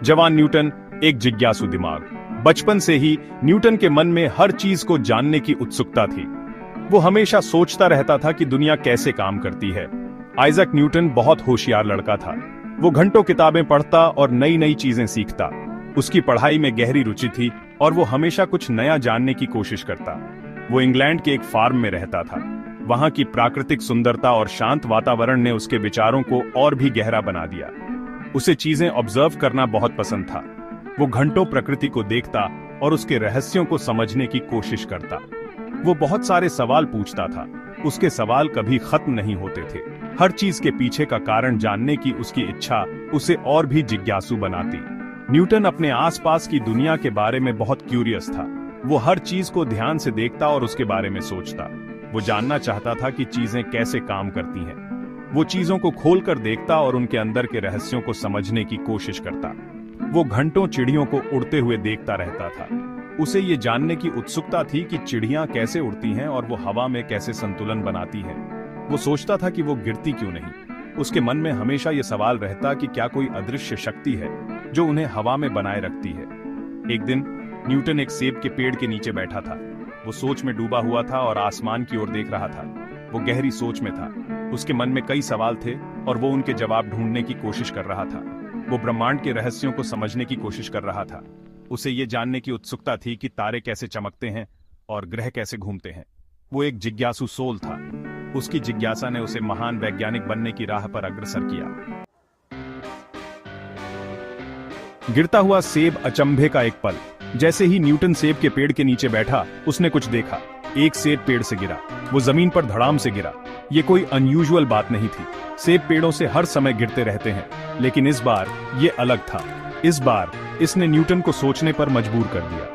जवान न्यूटन एक जिज्ञासु दिमाग। बचपन से ही न्यूटन के मन में हर चीज को जानने की उत्सुकता थी। वो हमेशा सोचता रहता था कि दुनिया कैसे काम करती है। आइजैक न्यूटन बहुत होशियार लड़का था। वो घंटों किताबें पढ़ता और नई नई चीजें सीखता। उसकी पढ़ाई में गहरी रुचि थी और वो हमेशा कुछ नया जानने की कोशिश करता। वो इंग्लैंड के एक फार्म में रहता था। वहां की प्राकृतिक सुंदरता और शांत वातावरण ने उसके विचारों को और भी गहरा बना दिया। उसे चीजें ऑब्जर्व करना बहुत पसंद था। वो घंटों प्रकृति को देखता और उसके रहस्यों को समझने की कोशिश करता। वो बहुत सारे सवाल पूछता था। उसके सवाल कभी खत्म नहीं होते थे। हर चीज के पीछे का कारण जानने की उसकी इच्छा उसे और भी जिज्ञासु बनाती। न्यूटन अपने आसपास की दुनिया के बारे में बहुत क्यूरियस था। वो हर चीज को ध्यान से देखता और उसके बारे में सोचता। वो जानना चाहता था कि चीजें कैसे काम करती हैं। वो चीजों को खोलकर देखता और उनके अंदर के रहस्यों को समझने की कोशिश करता। वो घंटों चिड़ियों को उड़ते हुए देखता रहता था। उसे ये जानने की उत्सुकता थी कि चिड़ियां कैसे उड़ती हैं और वो हवा में कैसे संतुलन बनाती हैं। वो सोचता था कि वो गिरती क्यों नहीं। उसके मन में हमेशा ये सवाल रहता कि क्या कोई अदृश्य शक्ति है जो उन्हें हवा में बनाए रखती है। एक दिन न्यूटन एक सेब के पेड़ के नीचे बैठा था। वो सोच में डूबा हुआ था और आसमान की ओर देख रहा था। वो गहरी सोच में था। उसके मन में कई सवाल थे और वो उनके जवाब ढूंढने की कोशिश कर रहा था। वो ब्रह्मांड के रहस्यों को समझने की कोशिश कर रहा था। उसे ये जानने की उत्सुकता थी कि तारे कैसे चमकते हैं और ग्रह कैसे घूमते हैं। वो एक जिज्ञासु सोल था। उसकी जिज्ञासा ने उसे महान वैज्ञानिक बनने की राह पर अग्रसर किया। गिरता हुआ सेब अचंभे का एक पल। जैसे ही न्यूटन सेब के पेड़ के नीचे बैठा, उसने कुछ देखा। एक सेब पेड़ से गिरा। वो जमीन पर धड़ाम से गिरा। ये कोई अनयूजुअल बात नहीं थी। सेब पेड़ों से हर समय गिरते रहते हैं, लेकिन इस बार ये अलग था। इस बार इसने न्यूटन को सोचने पर मजबूर कर दिया।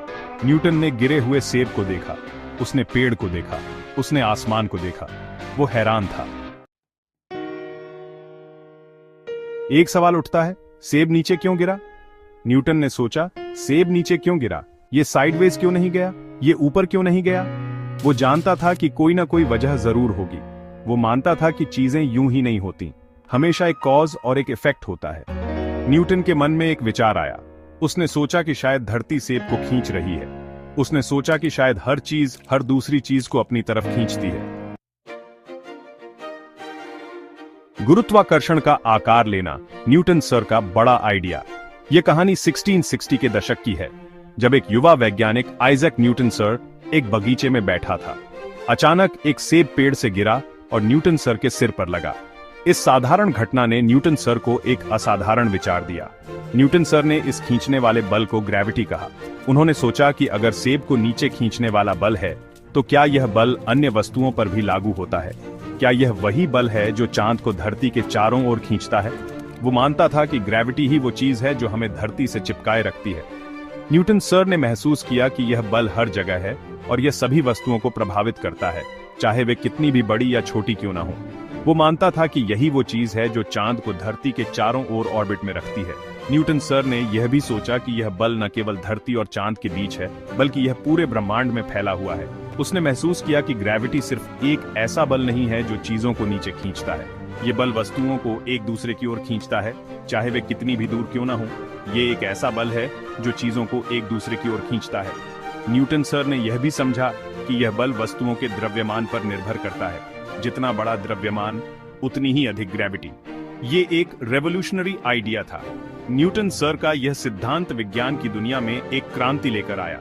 न्यूटन ने गिरे हुए सेब को देखा। उसने पेड़ को देखा। उसने आसमान को देखा। वो हैरान था। एक सवाल उठता है, सेब नीचे क्यों गिरा? न्यूटन ने सोचा, सेब नीचे क्यों गिरा? ये साइडवेज क्यों नहीं गया? ये ऊपर क्यों नहीं गया? वो जानता था कि कोई ना कोई वजह जरूर होगी। वो मानता था कि चीजें यूं ही नहीं होती। हमेशा एक कॉज और एक इफेक्ट होता है। न्यूटन के मन में एक विचार आया। उसने सोचा कि शायद धरती सेब को खींच रही है। उसने सोचा कि शायद हर चीज हर दूसरी चीज को अपनी तरफ खींचती है। गुरुत्वाकर्षण का आकार लेना न्यूटन सर का बड़ा आइडिया। यह कहानी 1660 के दशक की है, जब एक युवा वैज्ञानिक आइजैक न्यूटन सर एक बगीचे में बैठा था। अचानक एक सेब पेड़ से गिरा और न्यूटन सर के सिर पर लगा। इस साधारण घटना ने न्यूटन सर को एक असाधारण विचार दिया। न्यूटन सर ने इस खींचने वाले बल को ग्रेविटी कहा। उन्होंने सोचा कि अगर सेब को नीचे खींचने वाला बल है, तो क्या यह बल अन्य वस्तुओं पर भी लागू होता है? क्या यह वही बल है जो चांद को धरती के चारों ओर खींचता है? वो मानता था कि ग्रेविटी ही वो चीज है जो हमें धरती से चिपकाए रखती है। न्यूटन सर ने महसूस किया कि यह बल हर जगह है और यह सभी वस्तुओं को प्रभावित करता है, चाहे वे कितनी भी बड़ी या छोटी क्यों ना हो। वो मानता था कि यही वो चीज है जो चांद को धरती के चारों ओर ऑर्बिट में रखती है। न्यूटन सर ने यह भी सोचा कि यह बल न केवल धरती और चांद के बीच है, बल्कि यह पूरे ब्रह्मांड में फैला हुआ है। उसने महसूस किया कि ग्रेविटी सिर्फ एक ऐसा बल नहीं है जो चीजों को नीचे खींचता है। ये बल वस्तुओं को एक दूसरे की ओर खींचता है, चाहे वे कितनी भी दूर क्यों ना हो। ये एक ऐसा बल है जो चीजों को एक दूसरे की ओर खींचता है। न्यूटन सर ने यह भी समझा कि यह बल वस्तुओं के द्रव्यमान पर निर्भर करता है। जितना बड़ा द्रव्यमान, उतनी ही अधिक ग्रेविटी। ये एक रेवोल्यूशनरी आइडिया था। न्यूटन सर का यह सिद्धांत विज्ञान की दुनिया में एक क्रांति लेकर आया।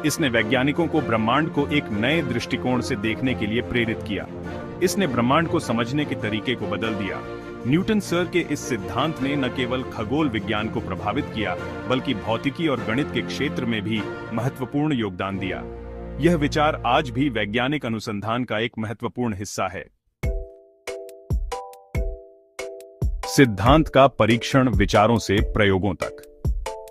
इसने वैज्ञानिकों को ब्रह्मांड को एक नए दृष्टिकोण से देखने के लिए प्रेरित किया। इसने ब्रह्मांड को समझने के तरीके को बदल दिया। न्यूटन सर के इस सिद्धांत ने न केवल खगोल विज्ञान को प्रभावित किया, बल्कि भौतिकी और गणित के क्षेत्र में भी महत्वपूर्ण योगदान दिया। यह विचार आज भी वैज्ञानिक अनुसंधान का एक महत्वपूर्ण हिस्सा है। सिद्धांत का परीक्षण विचारों से प्रयोगों तक।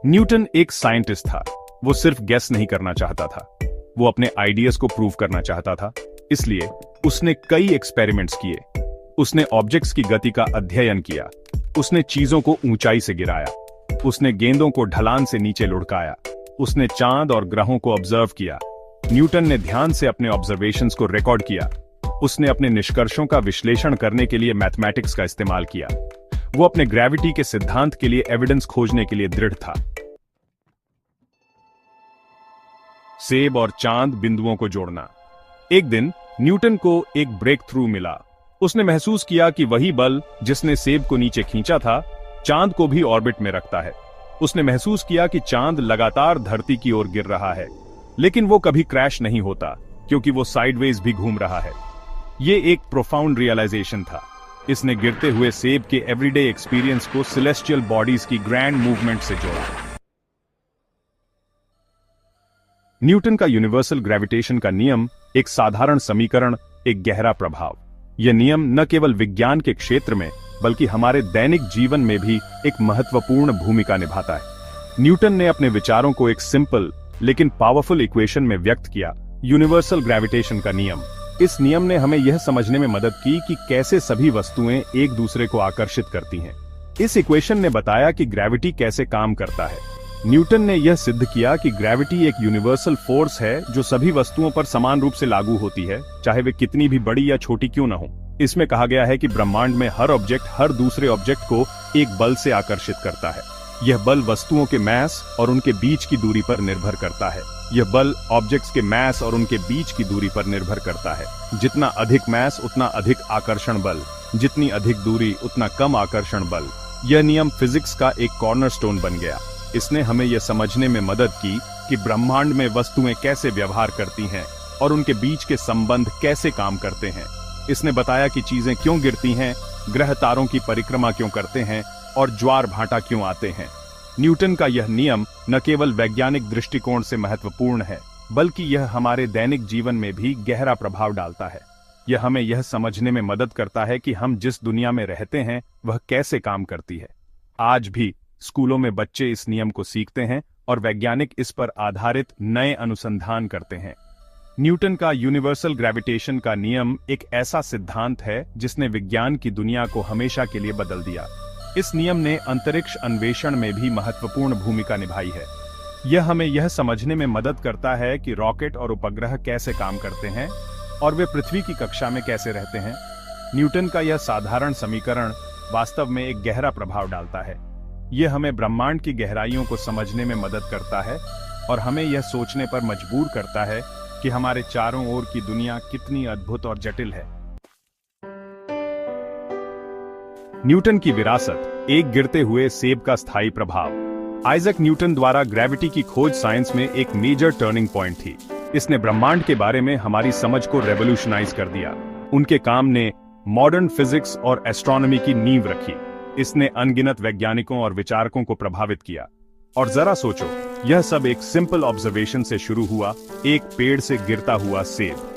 न्यूटन एक साइंटिस्ट था। वो सिर्फ गेस नहीं करना चाहता था, वो अपने आइडियाज को प्रूव करना चाहता था। इसलिए उसने कई एक्सपेरिमेंट्स किए। उसने ऑब्जेक्ट्स की गति का अध्ययन किया। उसने चीजों को ऊंचाई से गिराया। उसने गेंदों को ढलान से नीचे लुढ़काया। उसने चांद और ग्रहों को ऑब्जर्व किया। न्यूटन ने ध्यान से अपने ऑब्जर्वेशंस को रिकॉर्ड किया। उसने अपने निष्कर्षों का विश्लेषण करने के लिए मैथमेटिक्स का इस्तेमाल किया। वो अपने ग्रेविटी के सिद्धांत के लिए एविडेंस खोजने के लिए दृढ़ था। सेब और चांद बिंदुओं को जोड़ना। एक दिन न्यूटन को एक ब्रेक थ्रू मिला। उसने महसूस किया कि वही बल जिसने सेब को नीचे खींचा था, चांद को भी ऑर्बिट में रखता है। उसने महसूस किया कि चांद लगातार धरती की ओर गिर रहा है, लेकिन वो कभी क्रैश नहीं होता क्योंकि वो साइडवेज भी घूम रहा है। ये एक प्रोफाउंड रियलाइजेशन था। इसने गिरते हुए सेब के एवरीडे एक्सपीरियंस को सेलेस्टियल बॉडीज की ग्रैंड मूवमेंट से जोड़ा। न्यूटन का यूनिवर्सल ग्रेविटेशन का नियम एक साधारण समीकरण, एक गहरा प्रभाव। यह नियम न केवल विज्ञान के क्षेत्र में बल्कि हमारे दैनिक जीवन में भी एक महत्वपूर्ण भूमिका निभाता है। न्यूटन ने अपने विचारों को एक सिंपल लेकिन पावरफुल इक्वेशन में व्यक्त किया, यूनिवर्सल ग्रेविटेशन का नियम। इस नियम ने हमें यह समझने में मदद की कि कैसे सभी वस्तुएं एक दूसरे को आकर्षित करती हैं। इस इक्वेशन ने बताया कि ग्रेविटी कैसे काम करता है। न्यूटन ने यह सिद्ध किया कि ग्रेविटी एक यूनिवर्सल फोर्स है जो सभी वस्तुओं पर समान रूप से लागू होती है, चाहे वे कितनी भी बड़ी या छोटी क्यों न हो। इसमें कहा गया है कि ब्रह्मांड में हर ऑब्जेक्ट हर दूसरे ऑब्जेक्ट को एक बल से आकर्षित करता है। यह बल वस्तुओं के मास और उनके बीच की दूरी पर निर्भर करता है। यह बल ऑब्जेक्ट्स के मास और उनके बीच की दूरी पर निर्भर करता है। जितना अधिक मास उतना अधिक आकर्षण बल, जितनी अधिक दूरी उतना कम आकर्षण बल। यह नियम फिजिक्स का एक कॉर्नरस्टोन बन गया। इसने हमें यह समझने में मदद की कि ब्रह्मांड में वस्तुएं कैसे व्यवहार करती हैं और उनके बीच के संबंध कैसे काम करते हैं। इसने बताया कि चीजें क्यों गिरती हैं, ग्रह तारों की परिक्रमा क्यों करते हैं और ज्वार भाटा क्यों आते हैं। न्यूटन का यह नियम न केवल वैज्ञानिक दृष्टिकोण से महत्वपूर्ण है, बल्कि यह हमारे दैनिक जीवन में भी गहरा प्रभाव डालता है। यह हमें यह समझने में मदद करता है कि हम जिस दुनिया में रहते हैं वह कैसे काम करती है। आज भी स्कूलों में बच्चे इस नियम को सीखते हैं और वैज्ञानिक इस पर आधारित नए अनुसंधान करते हैं। न्यूटन का यूनिवर्सल ग्रेविटेशन का नियम एक ऐसा सिद्धांत है जिसने विज्ञान की दुनिया को हमेशा के लिए बदल दिया। इस नियम ने अंतरिक्ष अन्वेषण में भी महत्वपूर्ण भूमिका निभाई है। यह हमें यह समझने में मदद करता है कि रॉकेट और उपग्रह कैसे काम करते हैं और वे पृथ्वी की कक्षा में कैसे रहते हैं। न्यूटन का यह साधारण समीकरण वास्तव में एक गहरा प्रभाव डालता है। यह हमें ब्रह्मांड की गहराइयों को समझने में मदद करता है और हमें यह सोचने पर मजबूर करता है कि हमारे चारों ओर की दुनिया कितनी अद्भुत और जटिल है। न्यूटन की विरासत, एक गिरते हुए सेब का स्थायी प्रभाव। आइजैक न्यूटन द्वारा ग्रेविटी की खोज साइंस में एक मेजर टर्निंग पॉइंट थी। इसने ब्रह्मांड के बारे में हमारी समझ को रेवोल्यूशनाइज कर दिया। उनके काम ने मॉडर्न फिजिक्स और एस्ट्रोनॉमी की नींव रखी। इसने अनगिनत वैज्ञानिकों और विचारकों को प्रभावित किया। और जरा सोचो, यह सब एक सिंपल ऑब्जर्वेशन से शुरू हुआ, एक पेड़ से गिरता हुआ सेब।